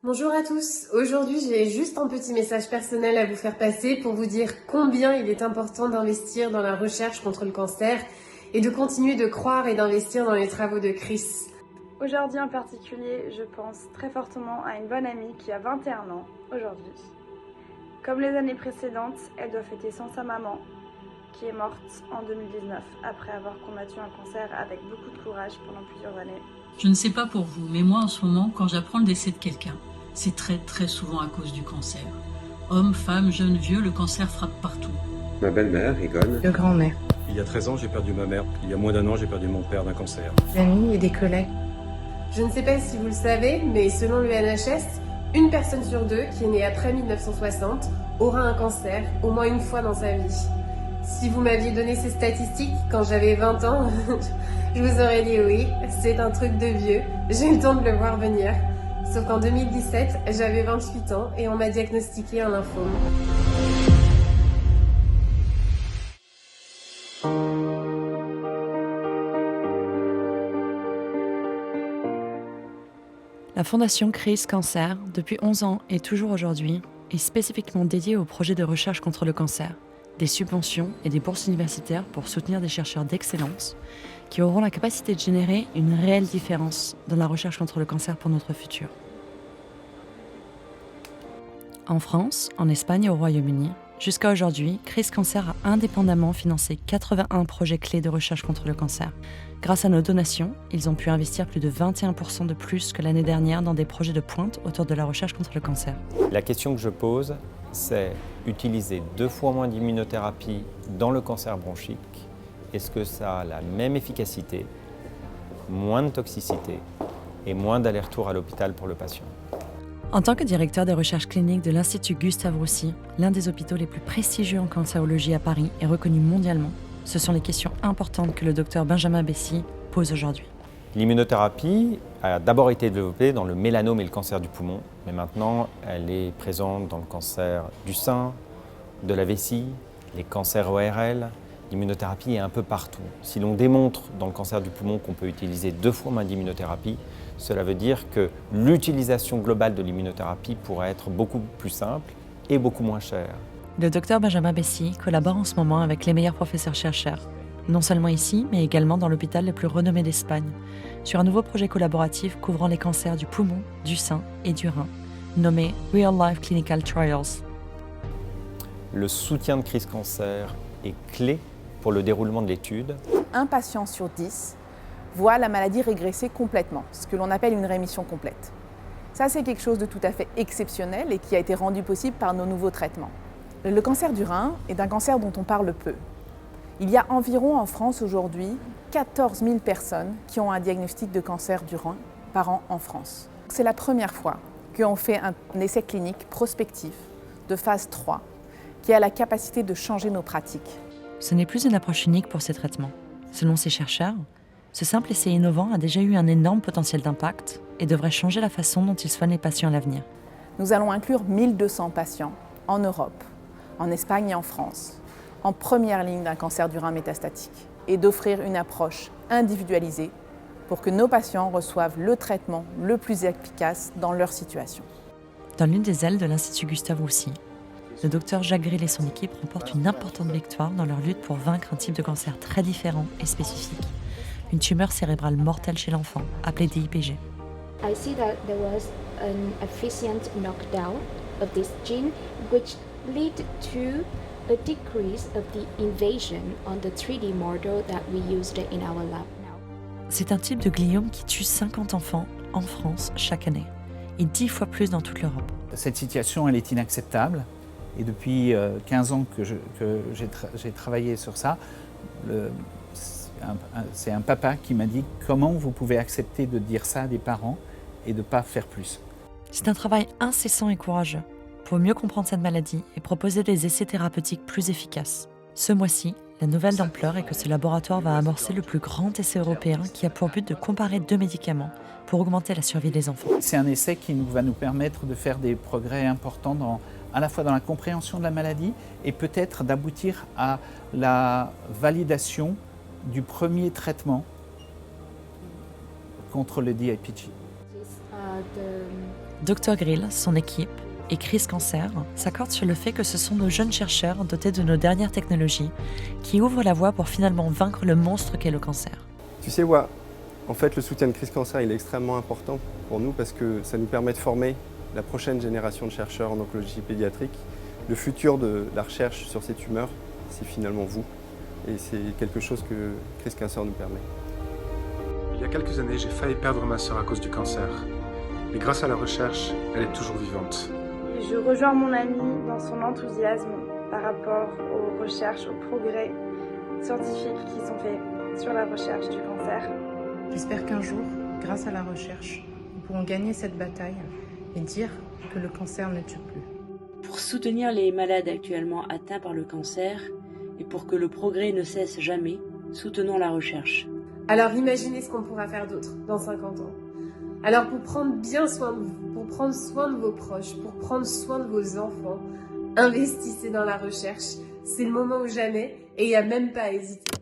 Bonjour à tous, aujourd'hui j'ai juste un petit message personnel à vous faire passer pour vous dire combien il est important d'investir dans la recherche contre le cancer et de continuer de croire et d'investir dans les travaux de Chris. Aujourd'hui en particulier, je pense très fortement à une bonne amie qui a 21 ans aujourd'hui. Comme les années précédentes, elle doit fêter sans sa maman, qui est morte en 2019 après avoir combattu un cancer avec beaucoup de courage pendant plusieurs années. Je ne sais pas pour vous, mais moi en ce moment, quand j'apprends le décès de quelqu'un, c'est très souvent à cause du cancer. Hommes, femmes, jeunes, vieux, le cancer frappe partout. Ma belle-mère, Egon. Le grand-mère. Il y a 13 ans, j'ai perdu ma mère. Il y a moins d'un an, j'ai perdu mon père d'un cancer. Des amis et des collègues. Je ne sais pas si vous le savez, mais selon l'UNHS, une personne sur deux qui est née après 1960 aura un cancer au moins une fois dans sa vie. Si vous m'aviez donné ces statistiques quand j'avais 20 ans, je vous aurais dit oui, c'est un truc de vieux, j'ai eu le temps de le voir venir. Sauf qu'en 2017, j'avais 28 ans et on m'a diagnostiqué un lymphome. La Fondation Chris Cancer, depuis 11 ans et toujours aujourd'hui, est spécifiquement dédiée au projet de recherche contre le cancer, des subventions et des bourses universitaires pour soutenir des chercheurs d'excellence qui auront la capacité de générer une réelle différence dans la recherche contre le cancer pour notre futur. En France, en Espagne et au Royaume-Uni, jusqu'à aujourd'hui, Chris Cancer a indépendamment financé 81 projets clés de recherche contre le cancer. Grâce à nos donations, ils ont pu investir plus de 21% de plus que l'année dernière dans des projets de pointe autour de la recherche contre le cancer. La question que je pose, c'est utiliser 2 fois moins d'immunothérapie dans le cancer bronchique. Est-ce que ça a la même efficacité, moins de toxicité et moins d'aller-retour à l'hôpital pour le patient? En tant que directeur des recherches cliniques de l'Institut Gustave Roussy, l'un des hôpitaux les plus prestigieux en cancérologie à Paris et reconnu mondialement, ce sont les questions importantes que le docteur Benjamin Bessy pose aujourd'hui. L'immunothérapie a d'abord été développée dans le mélanome et le cancer du poumon, mais maintenant elle est présente dans le cancer du sein, de la vessie, les cancers ORL. L'immunothérapie est un peu partout. Si l'on démontre dans le cancer du poumon qu'on peut utiliser 2 fois moins d'immunothérapie, cela veut dire que l'utilisation globale de l'immunothérapie pourrait être beaucoup plus simple et beaucoup moins chère. Le docteur Benjamin Bessy collabore en ce moment avec les meilleurs professeurs-chercheurs, non seulement ici, mais également dans l'hôpital le plus renommé d'Espagne, sur un nouveau projet collaboratif couvrant les cancers du poumon, du sein et du rein, nommé Real Life Clinical Trials. Le soutien de Chris Cancer est clé pour le déroulement de l'étude. Un patient sur 10 voit la maladie régresser complètement, ce que l'on appelle une rémission complète. Ça, c'est quelque chose de tout à fait exceptionnel et qui a été rendu possible par nos nouveaux traitements. Le cancer du rein est un cancer dont on parle peu. Il y a environ en France aujourd'hui 14 000 personnes qui ont un diagnostic de cancer du rein par an en France. C'est la première fois qu'on fait un essai clinique prospectif de phase 3 qui a la capacité de changer nos pratiques. Ce n'est plus une approche unique pour ces traitements. Selon ces chercheurs, ce simple essai innovant a déjà eu un énorme potentiel d'impact et devrait changer la façon dont ils soignent les patients à l'avenir. Nous allons inclure 1200 patients en Europe, en Espagne et en France, en première ligne d'un cancer du rein métastatique et d'offrir une approche individualisée pour que nos patients reçoivent le traitement le plus efficace dans leur situation. Dans l'une des ailes de l'Institut Gustave Roussy, le docteur Jacques Grill et son équipe remportent une importante victoire dans leur lutte pour vaincre un type de cancer très différent et spécifique, une tumeur cérébrale mortelle chez l'enfant, appelée DIPG. I see that there was an efficient knockdown of this gene which led to a decrease of the invasion on the 3D model that we used in our lab now. C'est un type de gliome qui tue 50 enfants en France chaque année, et 10 fois plus dans toute l'Europe. Cette situation, elle est inacceptable. Et depuis 15 ans que j'ai travaillé sur ça, c'est un papa qui m'a dit « Comment vous pouvez accepter de dire ça à des parents et de ne pas faire plus ?» C'est un travail incessant et courageux pour mieux comprendre cette maladie et proposer des essais thérapeutiques plus efficaces. Ce mois-ci, la nouvelle d'ampleur est que ce laboratoire va amorcer le plus grand essai européen qui a pour but de comparer 2 médicaments pour augmenter la survie des enfants. C'est un essai qui va nous permettre de faire des progrès importants à la fois dans la compréhension de la maladie et peut-être d'aboutir à la validation du premier traitement contre le DIPG. The Dr Grill, son équipe et Chris Cancer s'accordent sur le fait que ce sont nos jeunes chercheurs dotés de nos dernières technologies qui ouvrent la voie pour finalement vaincre le monstre qu'est le cancer. Tu sais, Wa, en fait, le soutien de Chris Cancer il est extrêmement important pour nous parce que ça nous permet de former la prochaine génération de chercheurs en oncologie pédiatrique. Le futur de la recherche sur ces tumeurs, c'est finalement vous. Et c'est quelque chose que Chris Cancer nous permet. Il y a quelques années, j'ai failli perdre ma sœur à cause du cancer. Mais grâce à la recherche, elle est toujours vivante. Je rejoins mon ami dans son enthousiasme par rapport aux recherches, aux progrès scientifiques qui sont faits sur la recherche du cancer. J'espère qu'un jour, grâce à la recherche, nous pourrons gagner cette bataille et dire que le cancer ne tue plus. Pour soutenir les malades actuellement atteints par le cancer et pour que le progrès ne cesse jamais, soutenons la recherche. Alors imaginez ce qu'on pourra faire d'autre dans 50 ans. Alors pour prendre bien soin de vous, pour prendre soin de vos proches, pour prendre soin de vos enfants, investissez dans la recherche. C'est le moment ou jamais et il n'y a même pas à hésiter.